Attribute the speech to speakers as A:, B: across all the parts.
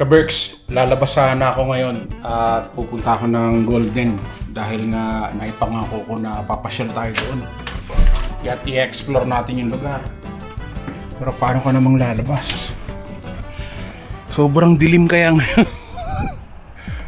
A: Kaberks, lalabas sana ako ngayon at pupunta ako ng Golden dahil nga naipangako ko na papasyal tayo doon. At i-explore natin yung lugar. Pero paano ka namang lalabas? Sobrang dilim kaya ngayon.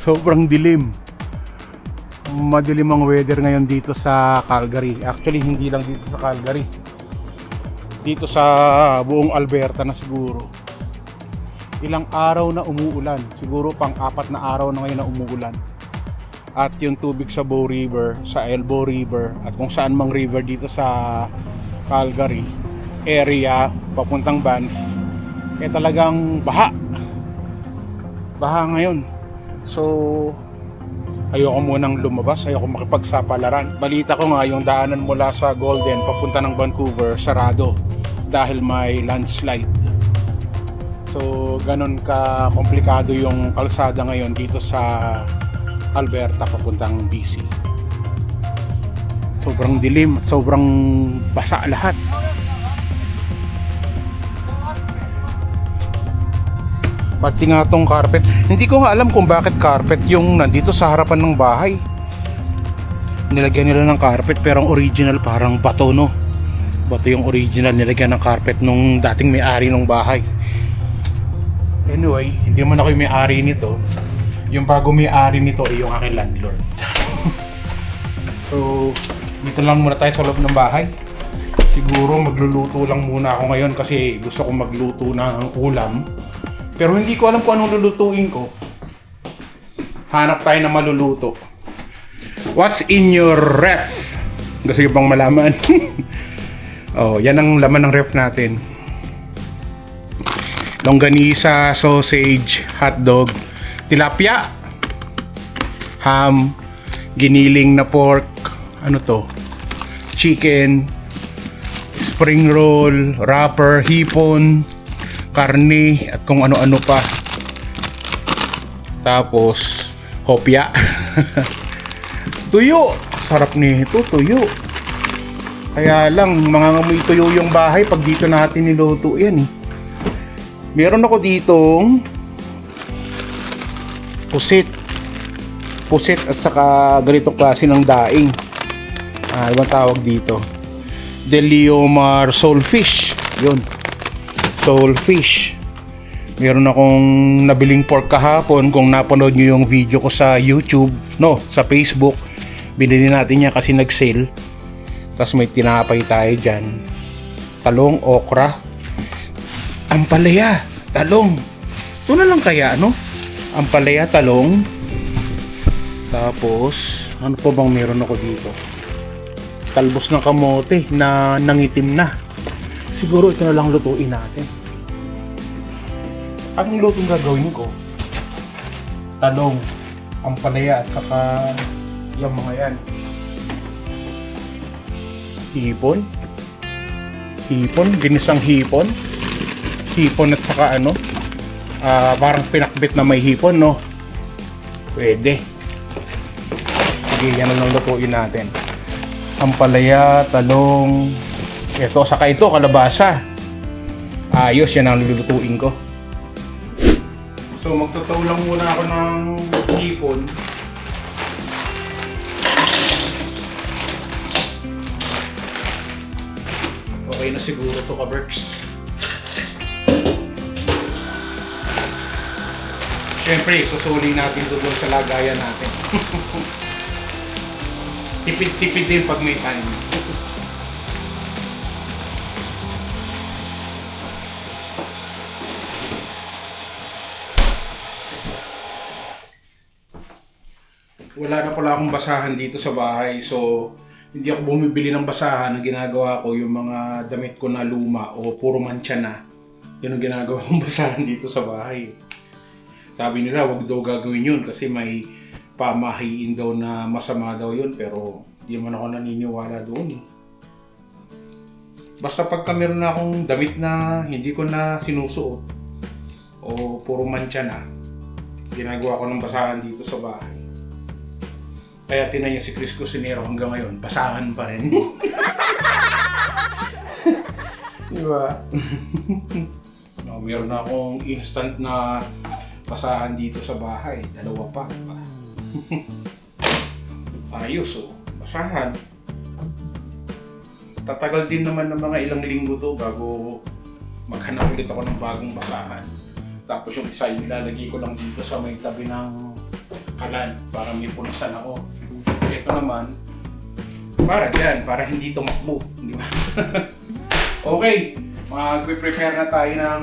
A: Sobrang dilim. Madilim ang weather ngayon dito sa Calgary. Actually, hindi lang dito sa Calgary. Dito sa buong Alberta na siguro. Ilang araw na umuulan. Siguro pang-4 na araw na ngayon na umuulan. At yung tubig sa Bow River, sa Elbow River, at kung saan mang river dito sa Calgary area, papuntang Banff, eh talagang baha. Baha ngayon. So, ayoko munang lumabas, ayoko makipagsapalaran. Balita ko nga yung daanan mula sa Golden papunta ng Vancouver, sarado dahil may landslide. So, ganun ka komplikado yung kalsada ngayon dito sa Alberta papuntang BC. Sobrang dilim at sobrang basa lahat. Pati nga tong carpet, hindi ko nga alam kung bakit carpet yung nandito sa harapan ng bahay. Nilagyan nila ng carpet pero ang original parang bato, no? Bato yung original nilagyan ng carpet nung dating may-ari ng bahay. Anyway, hindi naman ako yung may-ari nito. Yung bago may-ari nito ay yung aking landlord. So, dito lang muna tayo sa loob ng bahay. Siguro magluluto lang muna ako ngayon kasi gusto kong magluto ng ulam. Pero hindi ko alam kung anong lulutuin ko. Hanap tayo na maluluto. What's in your ref? Gusto nyo bang malaman? Oh, yan ang laman ng ref natin. Longganisa, sausage, hotdog, tilapia, ham, giniling na pork, ano to? Chicken, spring roll, wrapper, hipon, karne, at kung ano-ano pa. Tapos, hopya. Tuyo! Sarap nito, tuyo. Kaya lang, mangangamoy tuyo yung bahay pag dito natin niluto yan. Meron ako ditong pusit at saka ganitong klase ng daing. Ibang tawag dito, Deliomar Soulfish. Yun, Soulfish. Meron akong nabiling pork kahapon. Kung napanood nyo yung video ko sa YouTube, no, sa Facebook, binili natin niya kasi nag-sale. Tapos may tinapay tayo dyan, talong, okra, ampalaya, talong. Ito na lang kaya, no? Ampalaya, talong. Tapos, ano pa bang meron ako dito? Talbos ng kamote na nangitim na. Siguro ito na lang lutuin natin. Anong lutong gagawin ko? Talong, ampalaya, at saka yung mga yan. Hipon. Hipon, ginisang hipon. Hipon at saka ano, parang pinakbit na may hipon, no? Pwede. Sige, yan na lang lutuin natin. Ampalaya, talong, ito, saka ito, kalabasa. Ayos, yan ang lulutuin ko. So, magtataw lang muna ako ng hipon. Okay na siguro to, Kaberks. Siyempre, susuli natin doon sa lagayan natin. Tipid-tipid din pag may time. Wala na pala akong basahan dito sa bahay, so hindi ako bumibili ng basahan. Ang ginagawa ko, yung mga damit ko na luma o puro mancha na, yun ang ginagawa kong basahan dito sa bahay. Sabi nila, wag daw gagawin yun kasi may pamahiin daw na masama daw yun, pero di man ako naniniwala doon. Basta pagka meron na akong damit na hindi ko na sinusuot o puro mancha na, ginagawa ko ng basahan dito sa bahay. Kaya tinan niyo si Chris Cusinero hanggang ngayon, basahan pa rin. Diba? No, meron na akong instant na basahan dito sa bahay. Dalawa pa. Ayos oh. Basahan. Tatagal din naman ng mga ilang linggo to bago maghanap ulit ako ng bagong basahan. Tapos yung isa ilalagay ko lang dito sa may tabi ng kalan para may punasan ako. Ito naman, para dyan, para hindi tumakbo. Di ba? Okay, mag-prepare na tayo ng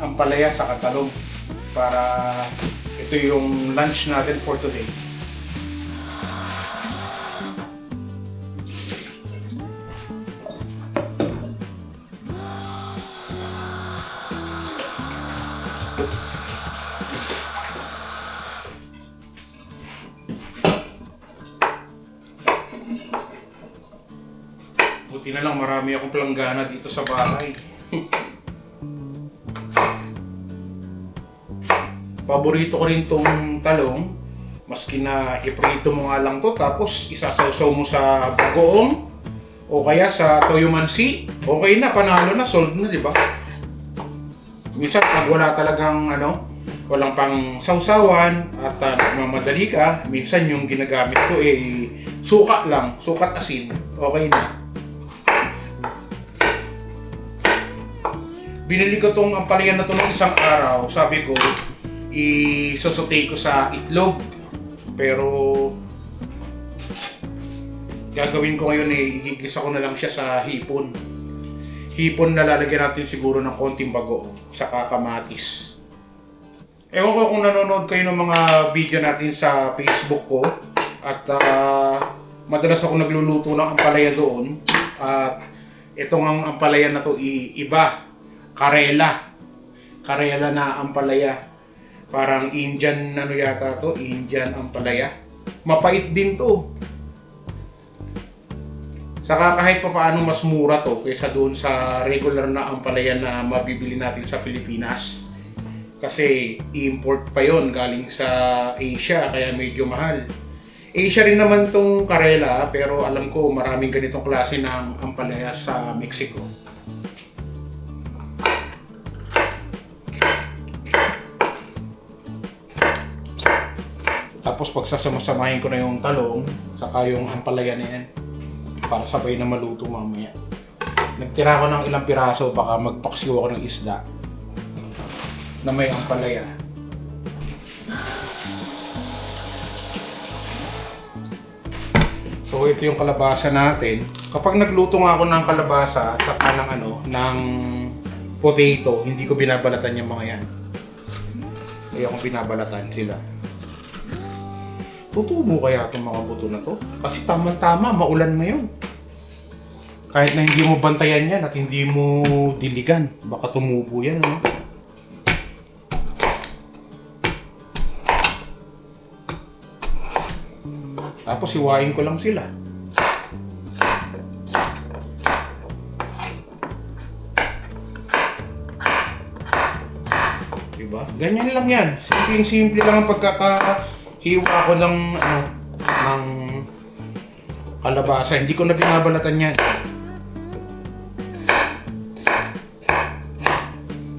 A: ampalaya sa katalong para ito yung lunch natin for today. Buti na lang marami akong planggana dito sa bahay. Paborito ko rin tong talong. Maski na iprito mo nga lang to tapos isasawsaw mo sa bagoong o kaya sa toyo mansi. Okay na, panalo na, solved na, di ba? Minsan pag wala talagang walang pang sawsawan at mamadali ka, minsan yung ginagamit ko suka lang, sukat asin. Okay na. Binili ko tong ampalaya na to ng isang araw. Sabi ko, isosote ko sa itlog. Pero gagawin ko ngayon igigisa ko na lang siya sa hipon. Hipon na lalagyan natin siguro ng konting bagoong saka kamatis. Ewan ko kung nanonood kayo ng mga video natin sa Facebook ko. At madalas ako nagluluto ng ampalaya doon. At itong ang ampalaya na to iba. Karela na ampalaya. Parang Indian yata to, Indian ampalaya. Mapait din to. Saka kahit pa paano mas mura to kaysa doon sa regular na ampalaya na mabibili natin sa Pilipinas. Kasi import pa yon galing sa Asia kaya medyo mahal. Asia rin naman tong karela pero alam ko maraming ganitong klase ng ampalaya sa Mexico. Tapos pagsasama-samahin ko na yung talong saka yung ampalaya na yan para sabay na maluto mamaya. Nagtira ko ng ilang piraso baka magpaksiw ako ng isda na may ampalaya. So ito yung kalabasa natin. Kapag nagluto nga ako ng kalabasa saka ng potato, hindi ko binabalatan yung mga yan. Kaya akong binabalatan sila. Tutubo kaya itong mga buto na to? Kasi tama-tama, maulan ngayon. Kahit na hindi mo bantayan yan at hindi mo diligan, baka tumubo yan, no? Tapos iwain ko lang sila. Diba? Ganyan lang yan. Simple lang ang hiwa ko ng kalabasa. Hindi ko na binabalatan yan.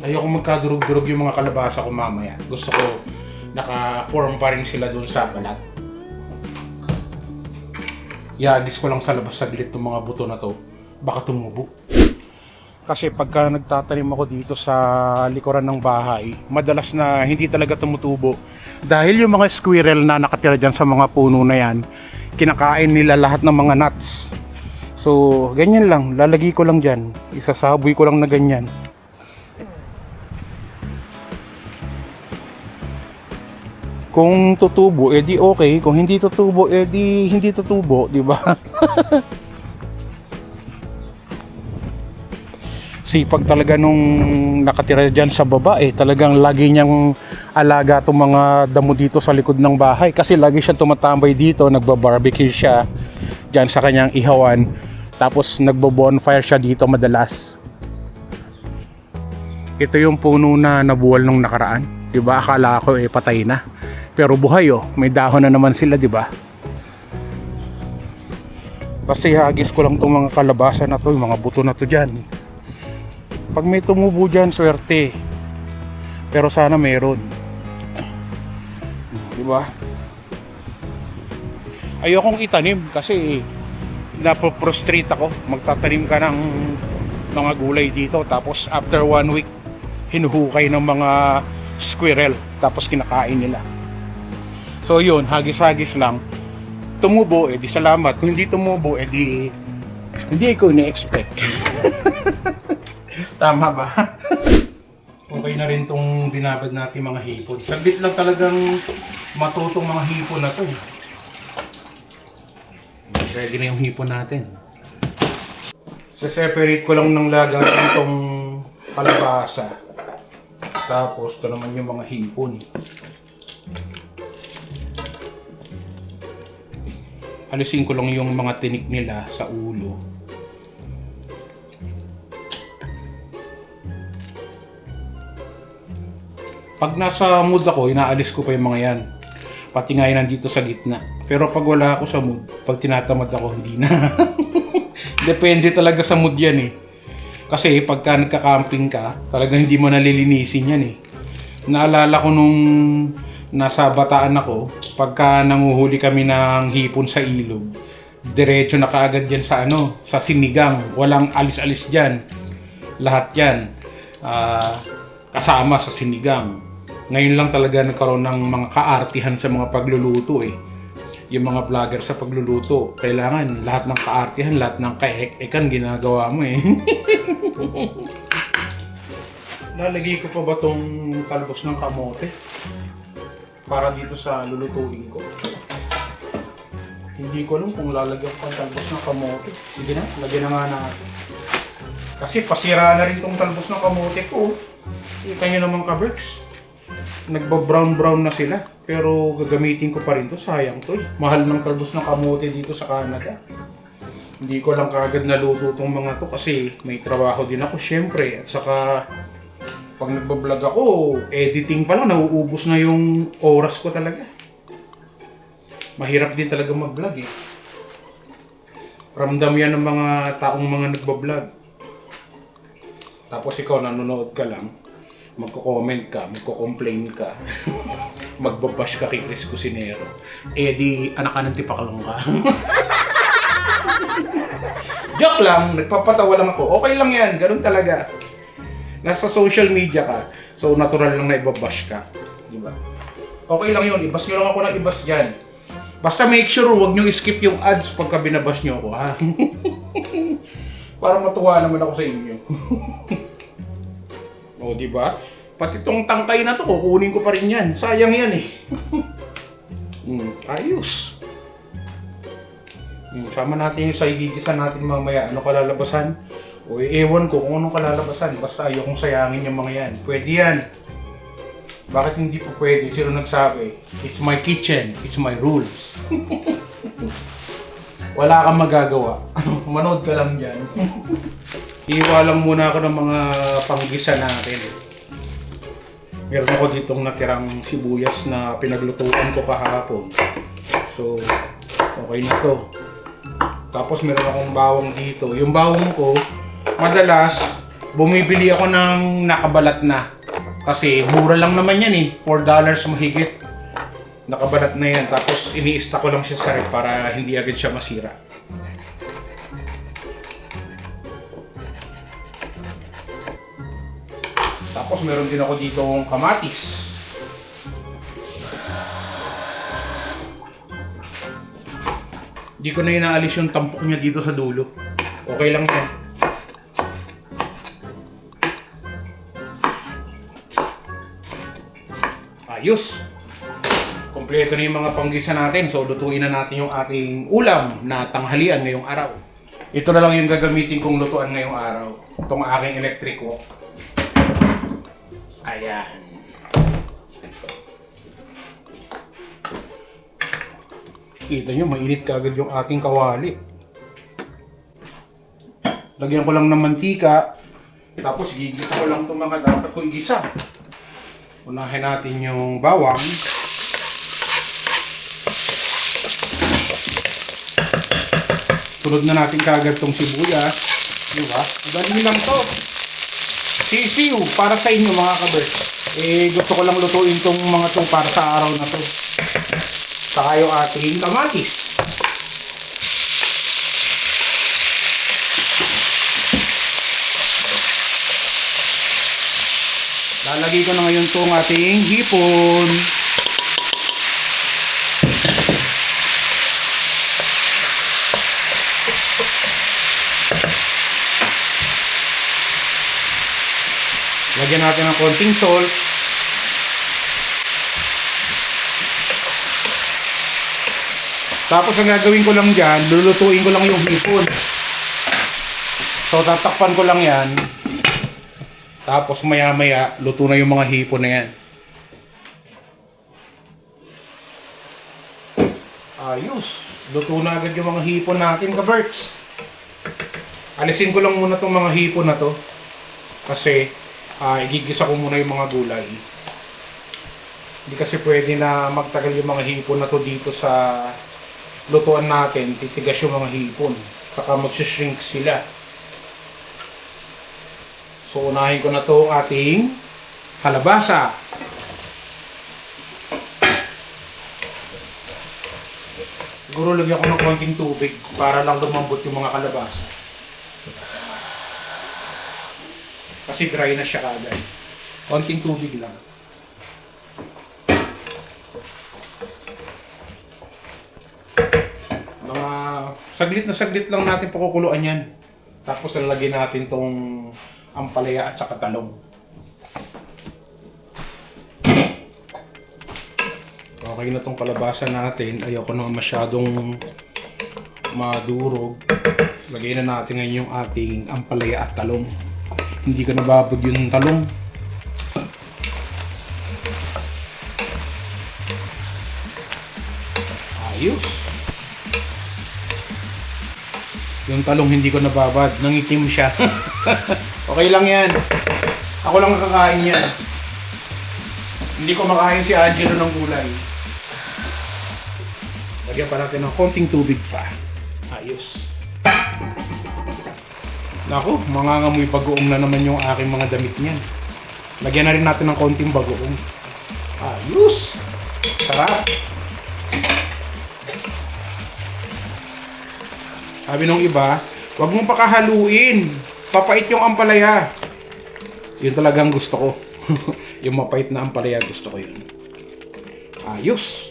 A: Ayoko magkadurog-durog yung mga kalabasa ko mamaya. Gusto ko naka-form pa rin sila dun sa balat. Iagis ko lang sa labas saglit itong mga buto na to. Baka tumubo. Kasi pagka nagtatanim ako dito sa likuran ng bahay, madalas na hindi talaga tumutubo. Dahil yung mga squirrel na nakatira dyan sa mga puno na yan, kinakain nila lahat ng mga nuts. So, ganyan lang. Lalagay ko lang dyan. Isasaboy ko lang na ganyan. Kung tutubo, edi okay. Kung hindi tutubo, edi hindi tutubo. Diba? Sipag talaga nung nakatira dyan sa baba talagang lagi niyang alaga itong mga damo dito sa likod ng bahay kasi lagi siya tumatambay dito, nagbabarbecue siya dyan sa kanyang ihawan tapos nagbo-bonfire siya dito madalas. Ito yung puno na nabuwal nung nakaraan, diba? Akala ko patay na pero buhay may dahon na naman sila, diba? Basta ihagis ko lang itong mga kalabasa na to, yung mga buto na to dyan. Pag may tumubo dyan, swerte. Pero sana meron. Di ba? Ayokong itanim kasi napoprostrate ako. Magtatanim ka ng mga gulay dito, tapos after 1 week hinuhukay ng mga squirrel, tapos kinakain nila. So yun, hagis-hagis lang. Tumubo, edi salamat. Kung hindi tumubo, edi hindi ko ina-expect. Tama ba? Okay na rin tong binabad natin mga hipon. Saglit lang talagang matutong mga hipon na to. Ready na yung hipon natin. Separate ko lang ng lagang itong kalabasa. Tapos ito naman yung mga hipon. Alisin ko lang yung mga tinik nila sa ulo. Pag nasa mood ako, inaalis ko pa yung mga yan. Pati nga yun nandito sa gitna. Pero pag wala ako sa mood, pag tinatamad ako, hindi na. Depende talaga sa mood yan eh. Kasi pagka nagka-camping ka, talagang hindi mo nalilinisin yan eh. Naalala ko nung nasa Bataan ako, pagka nanguhuli kami ng hipon sa ilog, diretso na kaagad yan sa sa sinigang. Walang alis-alis dyan. Lahat yan kasama sa sinigang. Ngayon lang talaga nagkaroon ng mga kaartihan sa mga pagluluto eh. Yung mga vlogger sa pagluluto, kailangan lahat ng kaartihan, lahat ng kaek-ekan ginagawa mo eh. Lalagay ko pa ba tong talbos ng kamote para dito sa lulutuin ko? Hindi ko alam kung lalagyan ko ang talbos ng kamote. Sige na, lagyan na nga natin. Kasi pasira na rin tong talbos ng kamote ko. Kita nyo naman ka-Berks. Nagba-brown na sila. Pero gagamitin ko pa rin to. Sayang to eh. Mahal ng talbos ng kamote dito sa Canada. Hindi ko lang kagad naluto tong mga to kasi may trabaho din ako syempre. At saka pag nagbablog ako, editing pa lang, nauubos na yung oras ko talaga. Mahirap din talaga mag-vlog eh. Ramdam yan ng mga taong mga nagbablog. Tapos ikaw nanonood ka lang, magko-comment ka, magko-complain ka, magbabash ka kay Chris Cusinero. Eh di, anak ka ng tipakalong ka. Joke lang, nagpapatawa lang ako. Okay lang yan, ganun talaga. Nasa social media ka, so natural lang na ibabash ka. Diba? Okay lang yun, ibas nyo lang ako ng ibas dyan. Basta make sure, huwag nyo skip yung ads pagka binabash nyo ako, ha? Para matuwa naman ako sa inyo. O, di ba? Pati tong tangkay na to, kukunin ko pa rin yan. Sayang yan eh. Ayos. Sama natin yung sa igigisa natin mamaya. Ano kalalabasan? O, ewan ko kung anong kalalabasan. Basta ayokong sayangin yung mga yan. Pwede yan. Bakit hindi po pwede? Sino nagsabi? It's my kitchen. It's my rules. Wala kang magagawa. Manood ka lang dyan. Iwa lang muna ako ng mga panggisa natin. Meron ako ditong natirang sibuyas na pinaglutuan ko kahapon. So, okay na to. Tapos meron akong bawang dito. Yung bawang ko, madalas, bumibili ako ng nakabalat na. Kasi mura lang naman yan eh. $4 mahigit. Nakabalat na yan. Tapos ini-stock ko lang siya sa ref para hindi agad siya masira. Tapos meron din ako dito ng kamatis. Hindi ko na inaalis yung tampok niya dito sa dulo. Okay lang yan. Ayos! Kompleto na yung mga panggisa natin. So lutuin na natin yung ating ulam na tanghalian ngayong araw. Ito na lang yung gagamitin kong lutuan ngayong araw. Itong aking electric wok. Ayan. Kita nyo, mainit kagad yung ating kawali. Lagyan ko lang ng mantika. Tapos gigisa ko lang itong mga dapat ko igisa. Unahin natin yung bawang. Sunod na natin kagad itong sibuyas. Diba? Dali lang to. Sisiw para sa inyo mga kabers. Gusto ko lang lutuin tong mga to para sa araw na to. Saka yung ating kamatis. Lalagay ko na ngayon tong ating hipon. Lagyan natin ng konting salt. Tapos ang gagawin ko lang dyan, lulutuin ko lang yung hipon. So tatakpan ko lang yan. Tapos maya maya, luto na yung mga hipon na yan. Ayos. Luto na agad yung mga hipon natin, ka-Berks. Alisin ko lang muna tong mga hipon na to. Kasi igigisa ko muna yung mga gulay. Hindi kasi pwede na magtagal yung mga hipon na to dito sa lutuan natin. Titigas yung mga hipon. Saka magsishrink sila. So unahin ko na to ating kalabasa. Siguro lagyan ko ng konting tubig para lang lumambot yung mga kalabasa. Kasi dry na siya kagad. Konting tubig lang. Mga saglit na saglit lang natin pakukuluan yan. Tapos lalagyan natin tong ampalaya at saka talong. Okay na tong kalabasa natin. Ayoko na masyadong madurog. Lagyan na natin ngayon yung ating ampalaya at talong. Hindi ka nababag yung talong. Ayos. Yung talong hindi ko nababad. Nangitim siya. Okay lang yan. Ako lang nakakain yan. Hindi ko makain si Angelo ng gulay. Lagyan pa natin ng konting tubig pa. Ayos. Naku, mangangamoy bagoong na naman yung aking mga damit niyan. Lagyan na rin natin ng konting bagoong. Ayos! Sarap! Sabi nung iba, wag mong pakahaluin. Papait yung ampalaya. Yun talagang gusto ko. Yung mapait na ampalaya, gusto ko yun. Ayos!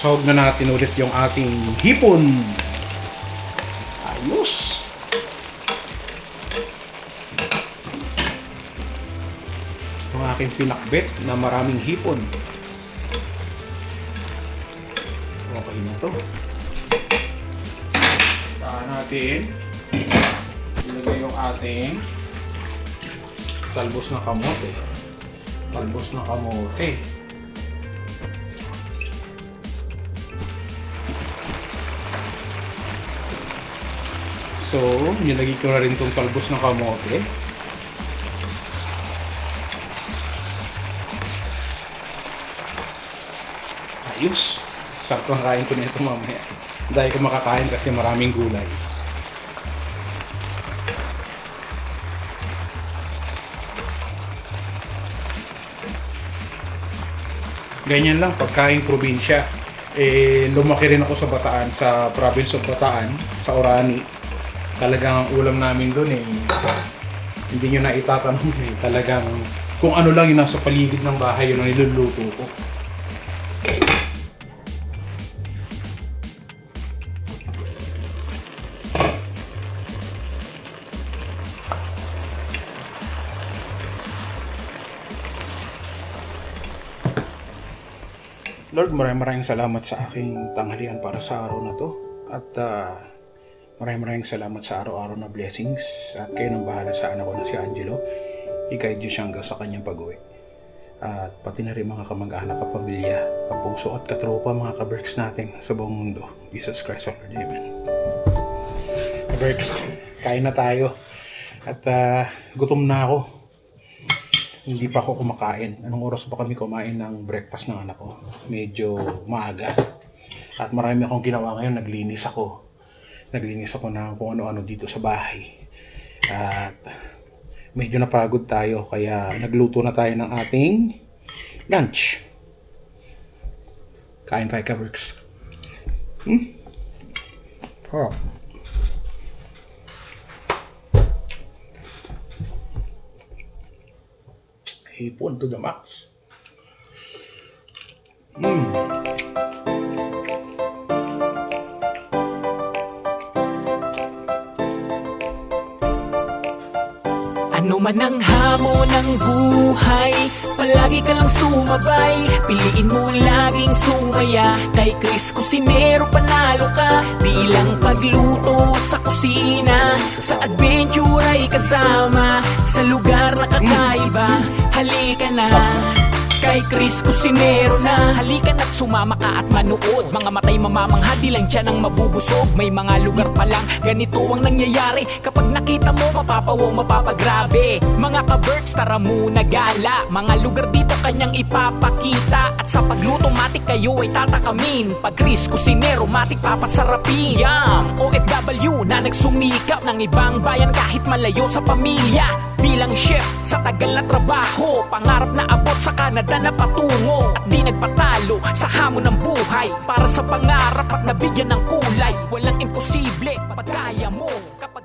A: Sahog na natin ulit yung ating hipon. Ayos! Yung aking pinakbet na maraming hipon. Okay na to. Saka natin ilagay yung ating talbos na kamote. Talbos na kamote. So, nilagay ko na rin itong talbos ng kamote. Ayos! Sarap lang kain ko nito mamaya. Dahil ko makakain kasi maraming gulay. Ganyan lang pagkain probinsya. Lumaki rin ako sa Bataan, sa province of Bataan, sa Orani. Talagang ang ulam namin doon hindi nyo na itatanong talagang kung ano lang yung nasa paligid ng bahay yun ang niluluto ko. Lord, maraming salamat sa aking tanghalian para sa araw na to. At maraming salamat sa araw-araw na blessings. At kayo nang bahala sa anak ko na si Angelo. I-guide niyo siya hanggang sa kanyang pag-uwi. At pati na rin mga kamag-anak, kapamilya, kapuso at katropa, mga ka-Berks natin sa buong mundo. Jesus Christ, our Lord. Amen. Berks, kain na tayo. At gutom na ako. Hindi pa ako kumakain. Anong oras ba kami kumain ng breakfast ng anak ko? Medyo maaga. At marami akong ginawa ngayon. Naglinis ako ng kung ano-ano dito sa bahay. At medyo napagod tayo. Kaya nagluto na tayo ng ating lunch. Kain tayo, ka-works. Oh. Hipon to the max.
B: Ano man ang hamon ng buhay, palagi ka lang sumabay. Piliin mo laging sumaya. Kay Chris Cusinero panalo ka. Di lang pagluto at sa kusina, sa adventure ay kasama. Sa lugar na kakaiba, halika na. Kay Chris Cusinero na. Halika na't sumama ka at manood. Mga matay mamamangha, di lang dyan ang mabubusog. May mga lugar pa lang, ganito ang nangyayari. Kapag nakita mo, mapapawaw, mapapagrabe. Mga ka-birds, tara muna gala. Mga lugar dito kanyang ipapakita. At sa pagluto, matik kayo ay tatakamin. Pag Chris Cusinero, matik papasarapin. Yum! OFW na nagsumikap ng ibang bayan kahit malayo sa pamilya. Bilang chef sa tagal na trabaho, pangarap na abot sa Canada na patungo. At di nagpatalo sa hamon ng buhay, para sa pangarap at nabigyan ng kulay. Walang imposible pag kaya mo kapag